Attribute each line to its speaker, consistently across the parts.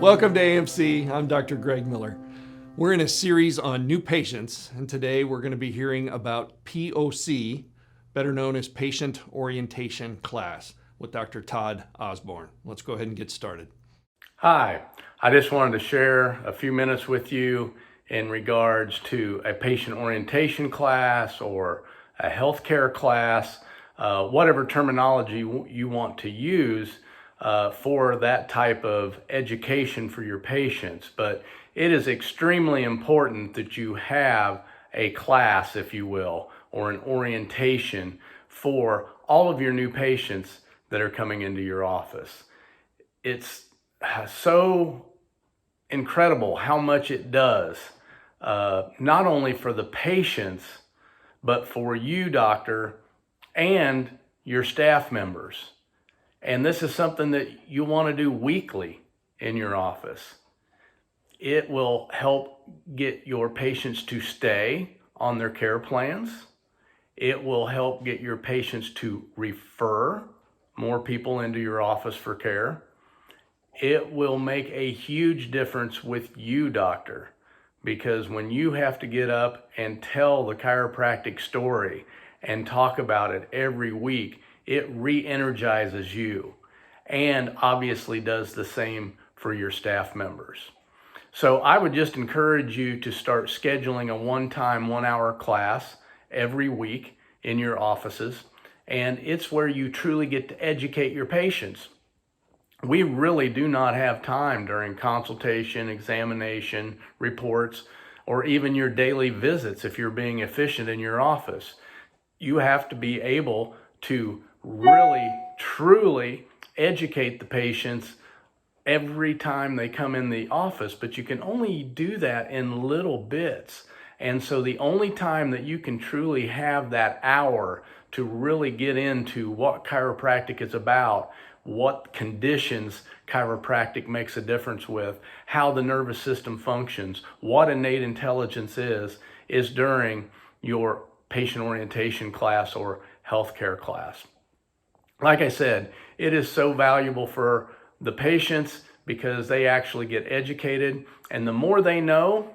Speaker 1: Welcome to AMC. I'm Dr. Greg Miller. We're in a series on new patients, and today we're going to be hearing about POC, better known as Patient Orientation Class, with Dr. Todd Osborne. Let's go ahead and get started.
Speaker 2: Hi, I just wanted to share a few minutes with you in regards to a patient orientation class or a healthcare class, whatever terminology you want to use for that type of education for your patients. But it is extremely important that you have a class, if you will, or an orientation for all of your new patients that are coming into your office. It's so incredible how much it does, not only for the patients, but for you, doctor, and your staff members. And this is something that you want to do weekly in your office. It will help get your patients to stay on their care plans. It will help get your patients to refer more people into your office for care. It will make a huge difference with you, doctor, because when you have to get up and tell the chiropractic story and talk about it every week, it re-energizes you and obviously does the same for your staff members. So I would just encourage you to start scheduling a one-time 1-hour class every week in your offices, and it's where you truly get to educate your patients. We really do not have time during consultation, examination, reports, or even your daily visits if you're being efficient in your office. You have to be able to really, truly educate the patients every time they come in the office, but you can only do that in little bits. And so the only time that you can truly have that hour to really get into what chiropractic is about, what conditions chiropractic makes a difference with, how the nervous system functions, what innate intelligence is during your patient orientation class or healthcare class. Like I said, it is so valuable for the patients because they actually get educated, and the more they know,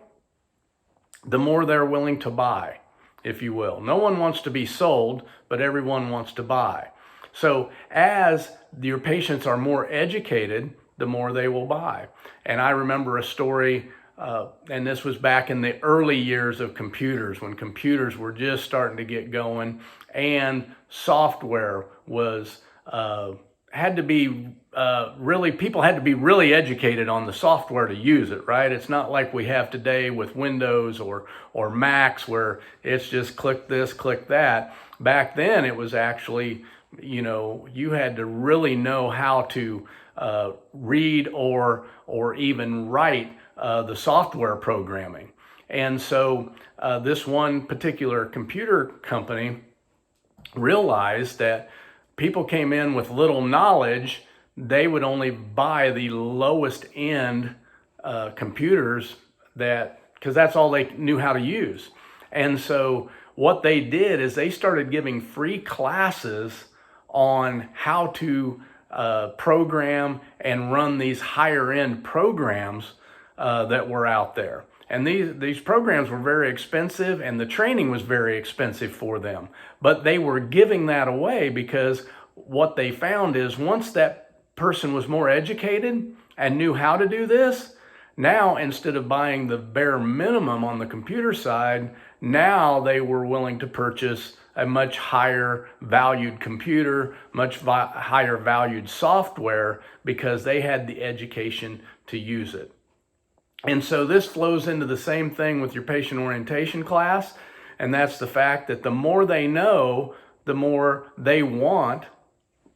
Speaker 2: the more they're willing to buy, if you will. No one wants to be sold, but everyone wants to buy. So as your patients are more educated, the more they will buy. And I remember a story, and this was back in the early years of computers, when computers were just starting to get going, and software was had to be people had to be really educated on the software to use it, right? It's not like we have today with Windows or Macs where it's just click this, click that. Back then it was actually, you had to really know how to read or even write the software programming. And so this one particular computer company realized that people came in with little knowledge. They would only buy the lowest end computers because that's all they knew how to use. And so what they did is they started giving free classes on how to program and run these higher end programs that were out there. And these programs were very expensive, and the training was very expensive for them. But they were giving that away because what they found is once that person was more educated and knew how to do this, now instead of buying the bare minimum on the computer side, now they were willing to purchase a much higher valued computer, much higher valued software because they had the education to use it. And so this flows into the same thing with your patient orientation class, and that's the fact that the more they know, the more they want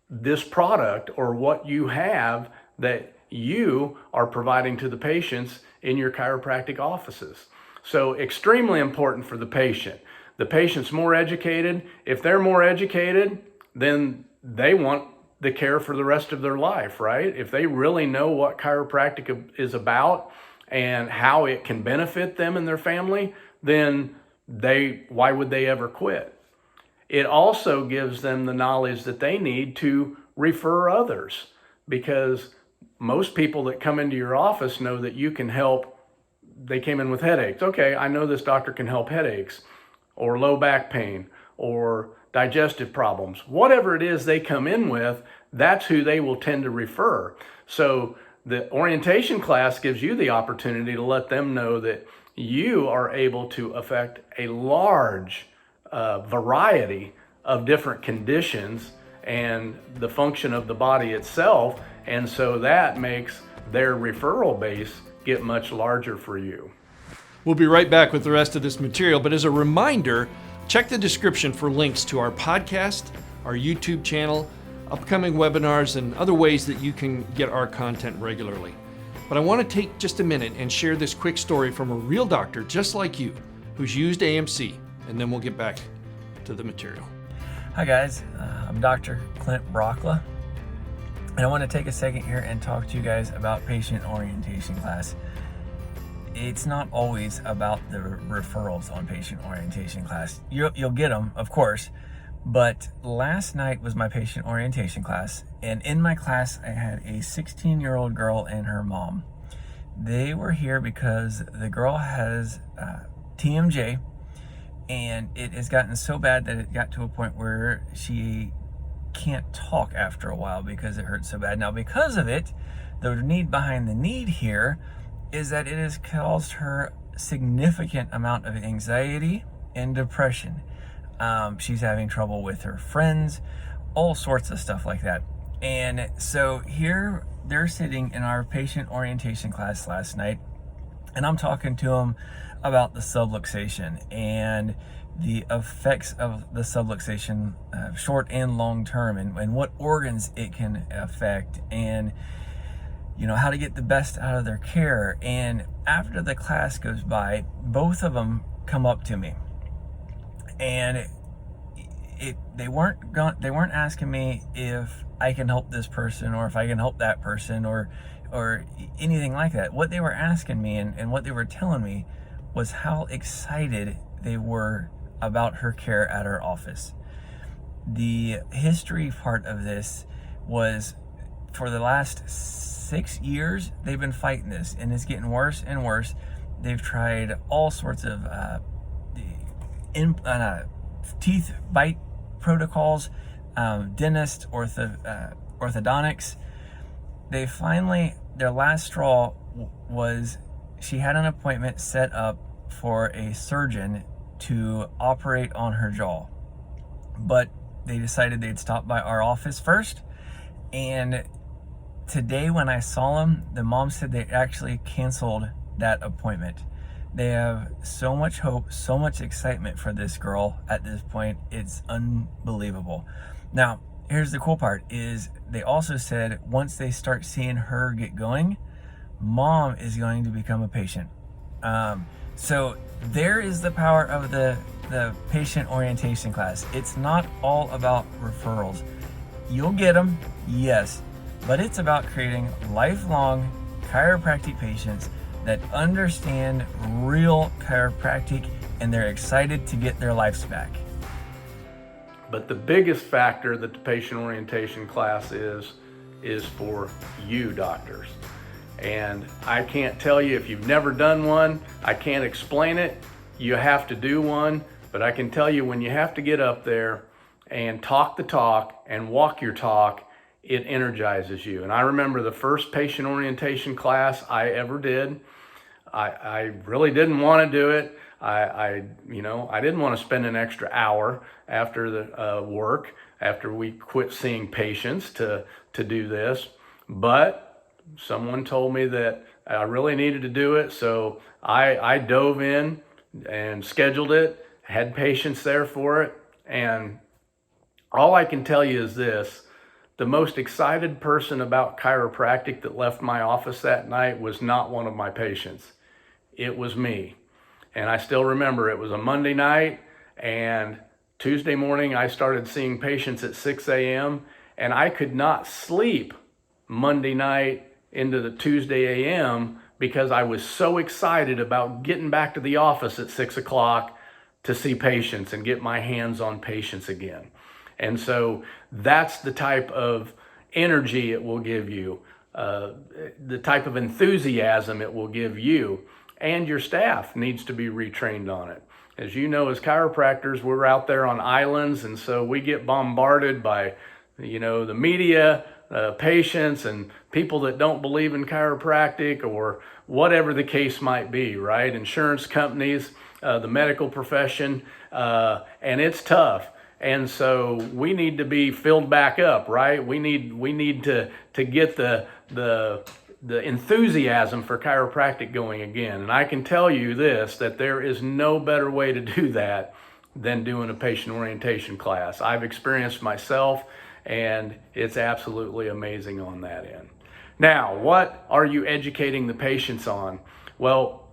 Speaker 2: this product or what you have that you are providing to the patients in your chiropractic offices. So extremely important for the patient. The patient's more educated. If they're more educated, then they want the care for the rest of their life, right? If they really know what chiropractic is about and how it can benefit them and their family, then why would they ever quit? It also gives them the knowledge that they need to refer others, because most people that come into your office know that you can help. They came in with headaches. Okay, I know this doctor can help headaches or low back pain or digestive problems. Whatever it is they come in with, that's who they will tend to refer. So the orientation class gives you the opportunity to let them know that you are able to affect a large variety of different conditions and the function of the body itself. And so that makes their referral base get much larger for you.
Speaker 1: We'll be right back with the rest of this material, but as a reminder, check the description for links to our podcast, our YouTube channel, upcoming webinars, and other ways that you can get our content regularly. But I want to take just a minute and share this quick story from a real doctor just like you who's used AMC, and then we'll get back to the material.
Speaker 3: Hi guys, I'm Dr. Clint Brauchla, and I want to take a second here and talk to you guys about patient orientation class. It's not always about the referrals on patient orientation class. You'll get them, of course, but last night was my patient orientation class, and in my class I had a 16-year-old girl and her mom. They were here because the girl has TMJ, and it has gotten so bad that it got to a point where she can't talk after a while because it hurts so bad. Now, because of it, the need behind the need here is that it has caused her significant amount of anxiety and depression. She's having trouble with her friends, all sorts of stuff like that. And so here they're sitting in our patient orientation class last night, and I'm talking to them about the subluxation and the effects of the subluxation, short and long term, and what organs it can affect, and how to get the best out of their care. And after the class goes by, both of them come up to me, and they weren't asking me if I can help this person or if I can help that person or anything like that. What they were asking me and what they were telling me was how excited they were about her care at her office. The history part of this was, for the last 6 years, they've been fighting this, and it's getting worse and worse. They've tried all sorts of teeth bite protocols, dentist, orthodontics. They finally, their last straw was she had an appointment set up for a surgeon to operate on her jaw, but they decided they'd stop by our office first. And today when I saw them, the mom said they actually canceled that appointment. They have so much hope, so much excitement for this girl at this point. It's unbelievable. Now, here's the cool part is they also said once they start seeing her get going, mom is going to become a patient. So there is the power of the patient orientation class. It's not all about referrals. You'll get them, yes, but it's about creating lifelong chiropractic patients that understand real chiropractic, and they're excited to get their lives back.
Speaker 2: But the biggest factor that the patient orientation class is for you doctors. And I can't tell you, if you've never done one, I can't explain it. You have to do one, but I can tell you when you have to get up there and talk the talk and walk your talk, it energizes you. And I remember the first patient orientation class I ever did. I really didn't want to do it. I didn't want to spend an extra hour after the work, after we quit seeing patients to do this. But someone told me that I really needed to do it. So I dove in and scheduled it, had patients there for it. And all I can tell you is this: the most excited person about chiropractic that left my office that night was not one of my patients. It was me. And I still remember it was a Monday night, and Tuesday morning I started seeing patients at 6 a.m. and I could not sleep Monday night into the Tuesday a.m. because I was so excited about getting back to the office at 6 o'clock to see patients and get my hands on patients again. And so that's the type of energy it will give you. the type of enthusiasm it will give you, and your staff needs to be retrained on it. As you know, as chiropractors, we're out there on islands, and so we get bombarded by, the media, patients, and people that don't believe in chiropractic or whatever the case might be, right? Insurance companies, the medical profession, and it's tough. And so we need to be filled back up, right? We need to get the enthusiasm for chiropractic going again. And I can tell you this, that there is no better way to do that than doing a patient orientation class. I've experienced myself, and it's absolutely amazing on that end. Now, what are you educating the patients on? Well,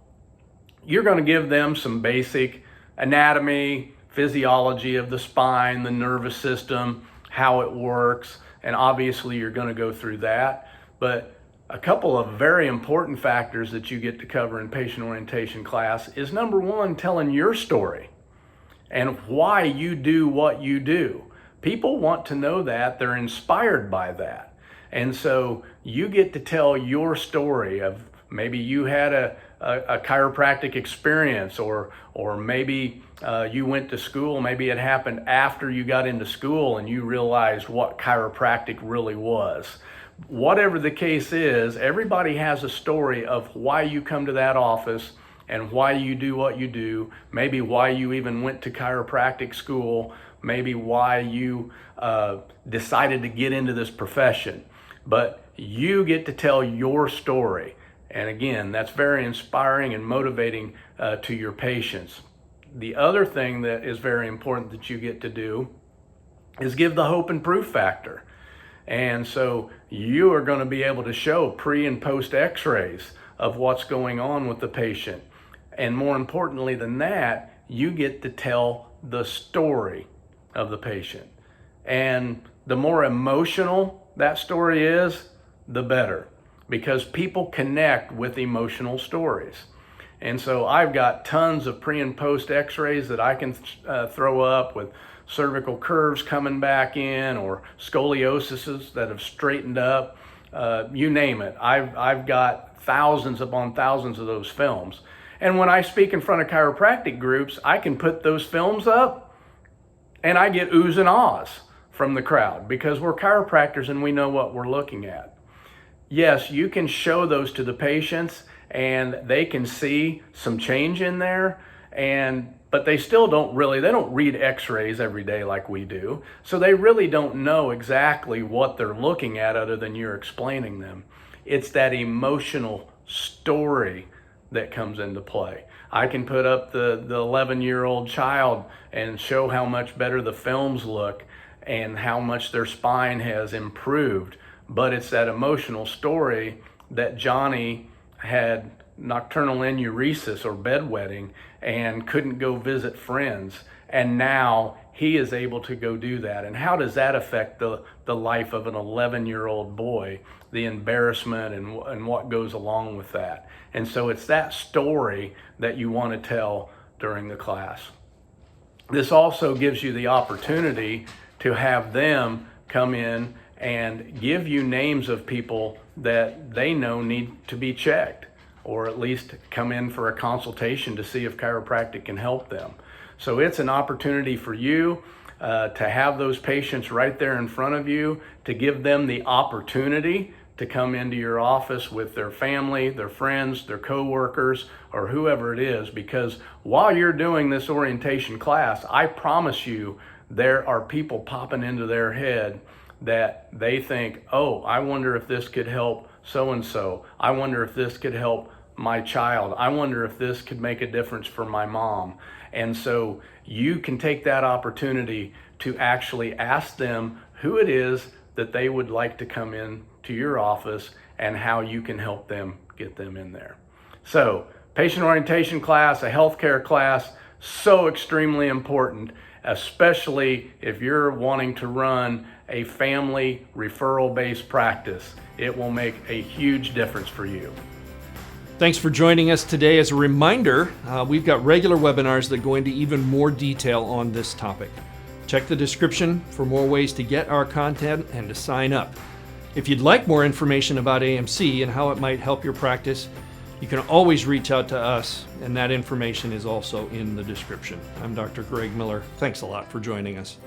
Speaker 2: you're going to give them some basic anatomy, physiology of the spine, the nervous system, how it works, and obviously you're going to go through that. But a couple of very important factors that you get to cover in patient orientation class is, number one, telling your story and why you do what you do. People want to know that. They're inspired by that. And so you get to tell your story of maybe you had a chiropractic experience, or maybe you went to school, maybe it happened after you got into school and you realized what chiropractic really was. Whatever the case is, everybody has a story of why you come to that office and why you do what you do, maybe why you even went to chiropractic school, maybe why you decided to get into this profession. But you get to tell your story. And again, that's very inspiring and motivating to your patients. The other thing that is very important that you get to do is give the hope and proof factor. And so you are going to be able to show pre and post x-rays of what's going on with the patient. And more importantly than that, you get to tell the story of the patient. And the more emotional that story is, the better, because people connect with emotional stories. And so I've got tons of pre and post x-rays that I can throw up with cervical curves coming back in, or scoliosis that have straightened up, you name it. I've got thousands upon thousands of those films. And when I speak in front of chiropractic groups, I can put those films up and I get oohs and ahs from the crowd, because we're chiropractors and we know what we're looking at. Yes, you can show those to the patients and they can see some change in there, but they still don't read x-rays every day like we do. So they really don't know exactly what they're looking at other than you're explaining them. It's that emotional story that comes into play. I can put up the 11-year-old child and show how much better the films look and how much their spine has improved. But it's that emotional story that Johnny had nocturnal enuresis or bedwetting and couldn't go visit friends, and now he is able to go do that. And how does that affect the life of an 11-year-old boy, the embarrassment and what goes along with that? And so it's that story that you want to tell during the class. This also gives you the opportunity to have them come in and give you names of people that they know need to be checked, or at least come in for a consultation to see if chiropractic can help them. So it's an opportunity for you to have those patients right there in front of you, to give them the opportunity to come into your office with their family, their friends, their coworkers, or whoever it is. Because while you're doing this orientation class, I promise you there are people popping into their head that they think, oh, I wonder if this could help so-and-so. I wonder if this could help my child. I wonder if this could make a difference for my mom. And so you can take that opportunity to actually ask them who it is that they would like to come in to your office and how you can help them get them in there. So patient orientation class, a healthcare class, so extremely important, especially if you're wanting to run a family referral-based practice. It will make a huge difference for you.
Speaker 1: Thanks for joining us today. As a reminder, we've got regular webinars that go into even more detail on this topic. Check the description for more ways to get our content and to sign up. If you'd like more information about AMC and how it might help your practice, you can always reach out to us, and that information is also in the description. I'm Dr. Greg Miller. Thanks a lot for joining us.